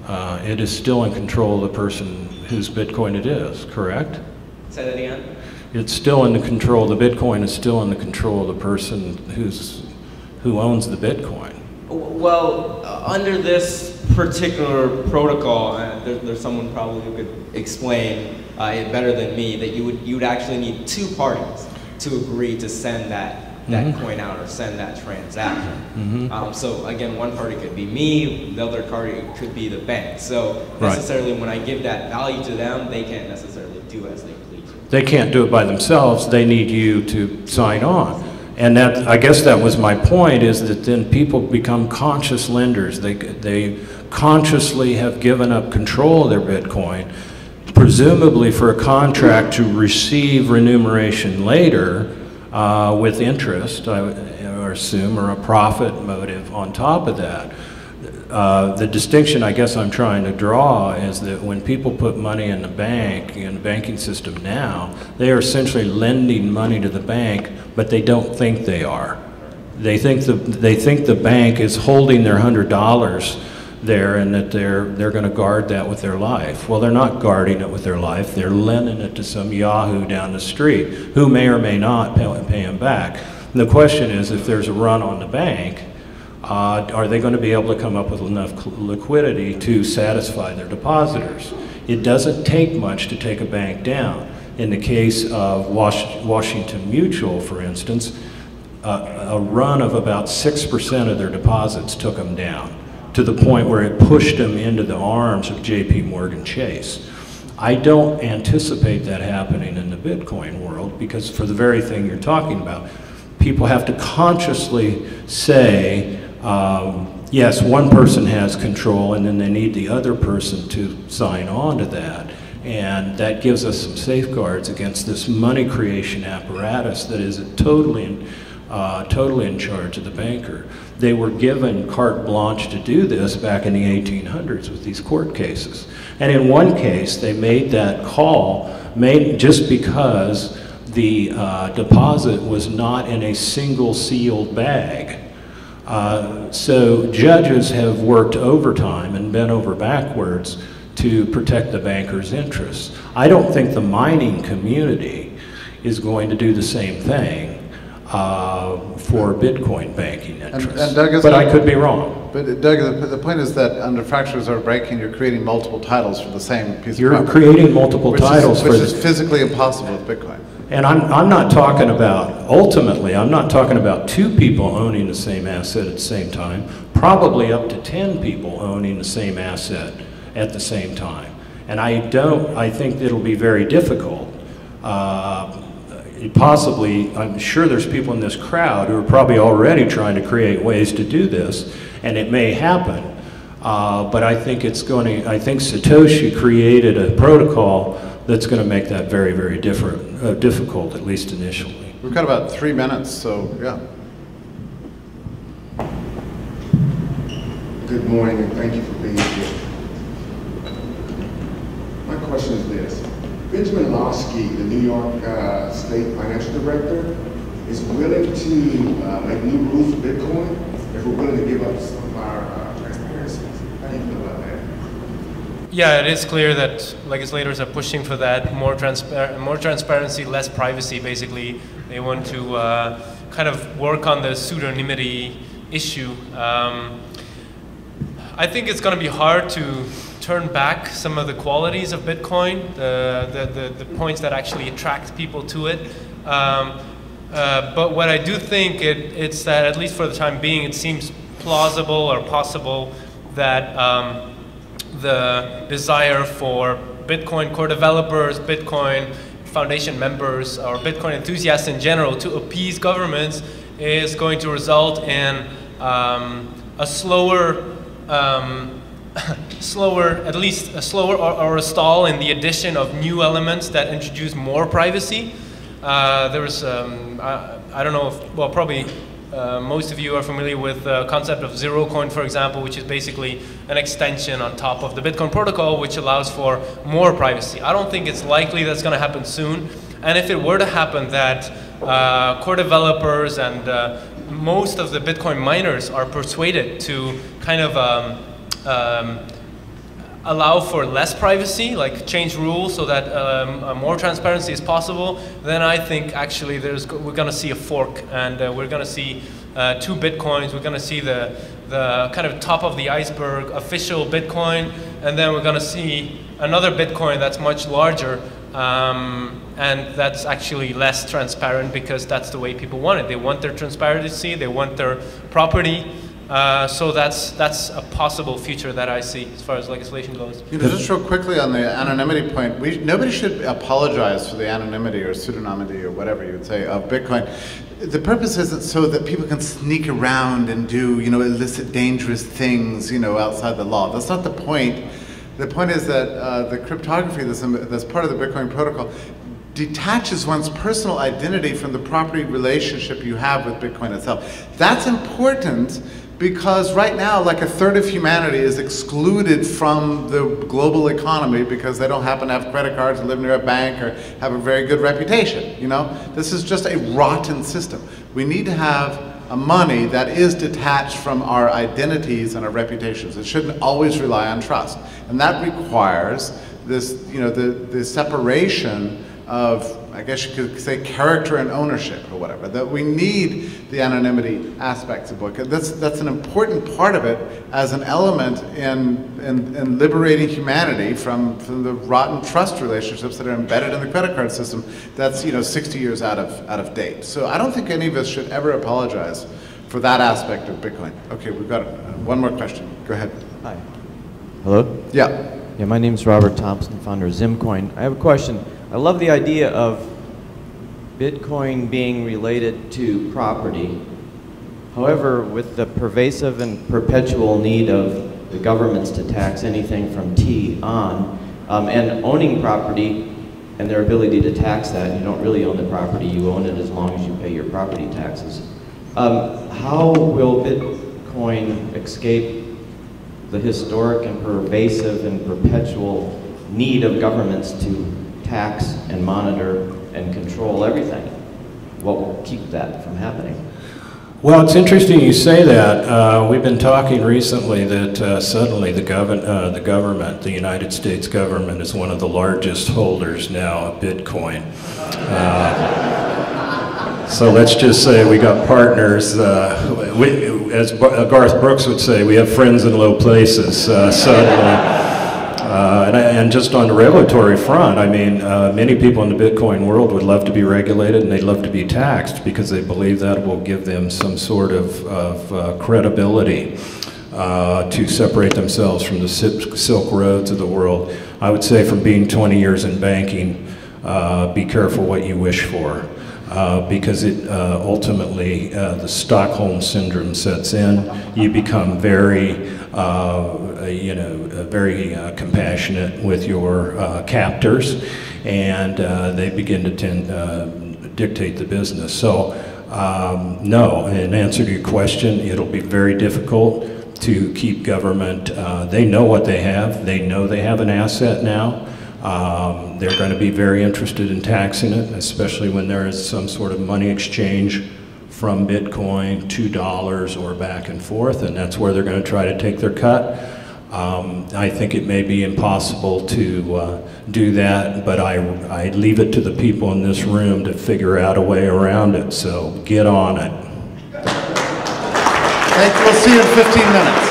it is still in control of the person whose Bitcoin it is, correct? Say that again? It's still in the control, the Bitcoin is still in the control of the person who owns the Bitcoin. Well, under this particular protocol, there's someone probably who could explain it better than me, that you would actually need two parties to agree to send that Mm-hmm. coin out or send that transaction. Mm-hmm. So again, one party could be me, the other party could be the bank. So necessarily when I give that value to them, they can't necessarily do as they please. They can't do it by themselves. They need you to sign on. And that, I guess that was my point, is that then people become conscious lenders. They consciously have given up control of their Bitcoin, presumably for a contract to receive remuneration later with interest, I assume, or a profit motive on top of that. The distinction I guess I'm trying to draw is that when people put money in the bank, in the banking system now, they are essentially lending money to the bank, but they don't think they are. They think the bank is holding their $100 there and that they're going to guard that with their life. Well, they're not guarding it with their life. They're lending it to some yahoo down the street who may or may not pay them back. And the question is, if there's a run on the bank, are they going to be able to come up with enough liquidity to satisfy their depositors? It doesn't take much to take a bank down. In the case of Washington Mutual, for instance, a run of about 6% of their deposits took them down, to the point where it pushed them into the arms of JP Morgan Chase. I don't anticipate that happening in the Bitcoin world, because for the very thing you're talking about, people have to consciously say, yes, one person has control, and then they need the other person to sign on to that. And that gives us some safeguards against this money creation apparatus that is totally in charge of the banker. They were given carte blanche to do this back in the 1800s with these court cases. And in one case, they made that call just because the deposit was not in a single sealed bag. So judges have worked overtime and bent over backwards to protect the banker's interests. I don't think the mining community is going to do the same thing for Bitcoin banking interests. And Doug, but I could be wrong. But Doug, the point is that under fractures or breaking, you're creating multiple titles for the same piece You're of property. creating multiple titles which is physically impossible with Bitcoin. And I'm not talking about, ultimately, I'm not talking about 2 people owning the same asset at the same time, probably up to 10 people owning the same asset at the same time. And I think it'll be very difficult. Possibly, I'm sure there's people in this crowd who are probably already trying to create ways to do this, and it may happen. But I think I think Satoshi created a protocol that's going to make that very, very difficult, at least initially. We've got about 3 minutes, so yeah. Good morning, and thank you for being here. My question is this. Benjamin Losky, the New York State Financial Director, is willing to make new rules for Bitcoin if we're willing to give up some of our transparencies. How do you feel about that? Yeah, it is clear that legislators are pushing for that, more transparency, less privacy, basically. They want to kind of work on the pseudonymity issue. I think it's going to be hard to turn back some of the qualities of Bitcoin, the points that actually attract people to it. But what I do think it's that, at least for the time being, it seems plausible or possible that the desire for Bitcoin core developers, Bitcoin Foundation members, or Bitcoin enthusiasts in general to appease governments is going to result in a slower, at least a slower or a stall in the addition of new elements that introduce more privacy. There's, I don't know if, well, probably most of you are familiar with the concept of zero coin, for example, which is basically an extension on top of the Bitcoin protocol, which allows for more privacy. I don't think it's likely that's going to happen soon. And if it were to happen that core developers and most of the Bitcoin miners are persuaded to kind of allow for less privacy, like change rules so that more transparency is possible, then I think actually we're going to see a fork, and we're going to see 2 Bitcoins. We're going to see the kind of top of the iceberg official Bitcoin, and then we're going to see another Bitcoin that's much larger, and that's actually less transparent, because that's the way people want it. They want their transparency, they want their property. So that's a possible future that I see as far as legislation goes. You know, just real quickly on the anonymity point, nobody should apologize for the anonymity or pseudonymity or whatever you would say of Bitcoin. The purpose isn't so that people can sneak around and do, you know, illicit, dangerous things, you know, outside the law. That's not the point. The point is that the cryptography that's part of the Bitcoin protocol detaches one's personal identity from the property relationship you have with Bitcoin itself. That's important, because right now, like a third of humanity is excluded from the global economy because they don't happen to have credit cards, live near a bank, or have a very good reputation. You know, this is just a rotten system. We need to have a money that is detached from our identities and our reputations. It shouldn't always rely on trust, and that requires this, you know, the separation of, I guess you could say, character and ownership or whatever. That we need the anonymity aspects of book. That's an important part of it as an element in liberating humanity from the rotten trust relationships that are embedded in the credit card system. That's, you know, 60 years out of date. So I don't think any of us should ever apologize for that aspect of Bitcoin. Okay, we've got one more question. Go ahead. Hi. Hello? Yeah. Yeah, my name's Robert Thompson, founder of Zimcoin. I have a question. I love the idea of Bitcoin being related to property. However, with the pervasive and perpetual need of the governments to tax anything from T on, and owning property and their ability to tax that, you don't really own the property, you own it as long as you pay your property taxes. How will Bitcoin escape the historic and pervasive and perpetual need of governments to tax and monitor and control everything? What will keep that from happening? Well, it's interesting you say that. We've been talking recently that suddenly the government, the United States government, is one of the largest holders now of Bitcoin. So let's just say we got partners. As Garth Brooks would say, we have friends in low places suddenly. And just on the regulatory front, I mean, many people in the Bitcoin world would love to be regulated and they'd love to be taxed because they believe that will give them some sort of credibility to separate themselves from the Silk Roads of the world. I would say from being 20 years in banking, be careful what you wish for. Because it ultimately the Stockholm syndrome sets in. You become very, very compassionate with your captors, and they begin to dictate the business. So, no. In answer to your question, it'll be very difficult to keep government. They know what they have. They know they have an asset now. They're going to be very interested in taxing it, especially when there is some sort of money exchange from Bitcoin to dollars or back and forth, and that's where they're going to try to take their cut. I think it may be impossible to do that, but I leave it to the people in this room to figure out a way around it, so get on it. Thank you. We'll see you in 15 minutes.